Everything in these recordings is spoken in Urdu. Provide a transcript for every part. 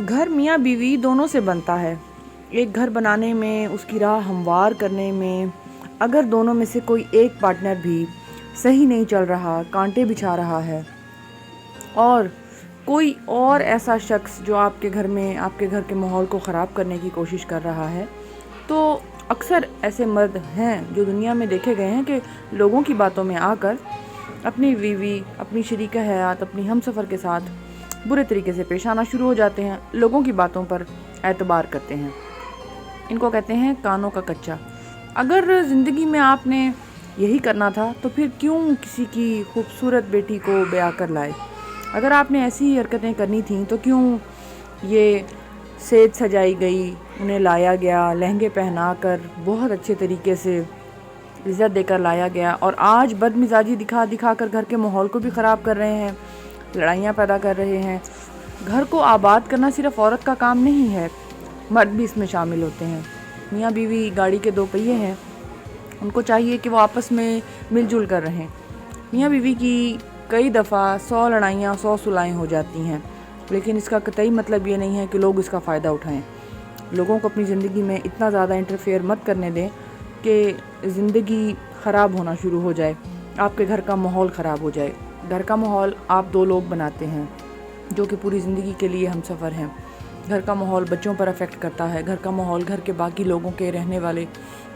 گھر میاں بیوی دونوں سے بنتا ہے۔ ایک گھر بنانے میں، اس کی راہ ہموار کرنے میں اگر دونوں میں سے کوئی ایک پارٹنر بھی صحیح نہیں چل رہا، کانٹے بچھا رہا ہے، اور کوئی اور ایسا شخص جو آپ کے گھر کے ماحول کو خراب کرنے کی کوشش کر رہا ہے، تو اکثر ایسے مرد ہیں جو دنیا میں دیکھے گئے ہیں کہ لوگوں کی باتوں میں آ کر اپنی بیوی، اپنی شریکہ حیات، اپنی ہمسفر کے ساتھ برے طریقے سے پیش آنا شروع ہو جاتے ہیں، لوگوں کی باتوں پر اعتبار کرتے ہیں۔ ان کو کہتے ہیں کانوں کا کچا۔ اگر زندگی میں آپ نے یہی کرنا تھا تو پھر کیوں کسی کی خوبصورت بیٹی کو بیاہ کر لائے؟ اگر آپ نے ایسی حرکتیں کرنی تھیں تو کیوں یہ سیج سجائی گئی، انہیں لایا گیا، لہنگے پہنا کر بہت اچھے طریقے سے عزت دے کر لایا گیا، اور آج بد مزاجی دکھا کر گھر کے ماحول کو بھی خراب کر رہے ہیں، لڑائیاں پیدا کر رہے ہیں۔ گھر کو آباد کرنا صرف عورت کا کام نہیں ہے، مرد بھی اس میں شامل ہوتے ہیں۔ میاں بیوی گاڑی کے دو پہیے ہیں، ان کو چاہیے کہ وہ آپس میں مل جل کر رہیں۔ میاں بیوی کی کئی دفعہ 100 لڑائیاں 100 صلحیں ہو جاتی ہیں، لیکن اس کا قطعی مطلب یہ نہیں ہے کہ لوگ اس کا فائدہ اٹھائیں۔ لوگوں کو اپنی زندگی میں اتنا زیادہ انٹرفیئر مت کرنے دیں کہ زندگی خراب ہونا شروع ہو جائے، آپ کے گھر کا ماحول خراب ہو جائے۔ گھر کا ماحول آپ دو لوگ بناتے ہیں جو کہ پوری زندگی کے لیے ہم سفر ہیں۔ گھر کا ماحول بچوں پر افیکٹ کرتا ہے، گھر کا ماحول گھر کے باقی لوگوں کے رہنے والے،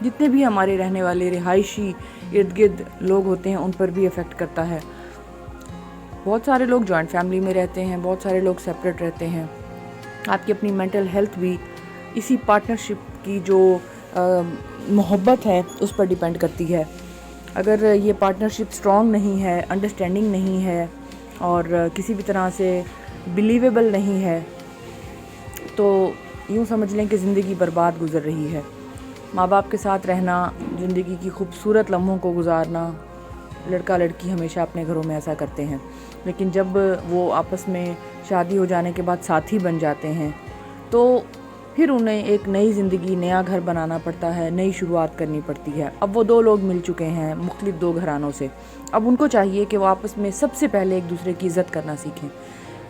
جتنے بھی ہمارے رہنے والے رہائشی ارد گرد لوگ ہوتے ہیں، ان پر بھی افیکٹ کرتا ہے۔ بہت سارے لوگ جوائنٹ فیملی میں رہتے ہیں، بہت سارے لوگ سیپریٹ رہتے ہیں۔ آپ کی اپنی مینٹل ہیلتھ بھی اسی پارٹنرشپ کی جو محبت ہے اس پر ڈیپینڈ کرتی ہے۔ اگر یہ پارٹنرشپ سٹرونگ نہیں ہے، انڈرسٹینڈنگ نہیں ہے، اور کسی بھی طرح سے بلیویبل نہیں ہے، تو یوں سمجھ لیں کہ زندگی برباد گزر رہی ہے۔ ماں باپ کے ساتھ رہنا، زندگی کی خوبصورت لمحوں کو گزارنا، لڑکا لڑکی ہمیشہ اپنے گھروں میں ایسا کرتے ہیں، لیکن جب وہ آپس میں شادی ہو جانے کے بعد ساتھی بن جاتے ہیں تو پھر انہیں ایک نئی زندگی، نیا گھر بنانا پڑتا ہے، نئی شروعات کرنی پڑتی ہے۔ اب وہ دو لوگ مل چکے ہیں مختلف دو گھرانوں سے، اب ان کو چاہیے کہ وہ آپس میں سب سے پہلے ایک دوسرے کی عزت کرنا سیکھیں،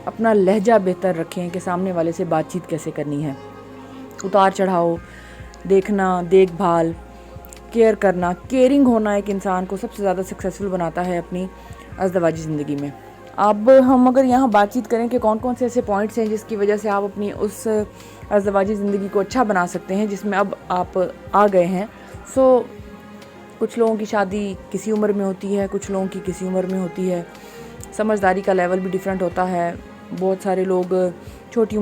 اپنا لہجہ بہتر رکھیں کہ سامنے والے سے بات چیت کیسے کرنی ہے، اتار چڑھاؤ دیکھنا، دیکھ بھال، کیئر کرنا، کیئرنگ ہونا ایک انسان کو سب سے زیادہ سکسیسفل بناتا ہے اپنی ازدواجی زندگی میں۔ اب ہم اگر یہاں بات چیت کریں کہ کون کون سے ایسے پوائنٹس ہیں جس کی وجہ سے آپ اپنی اس ازدواجی زندگی کو اچھا بنا سکتے ہیں جس میں اب آپ آ گئے ہیں، کچھ لوگوں کی شادی کسی عمر میں ہوتی ہے، کچھ لوگوں کی کسی عمر میں ہوتی ہے، سمجھداری کا لیول بھی ڈیفرنٹ ہوتا ہے۔ بہت سارے لوگ چھوٹی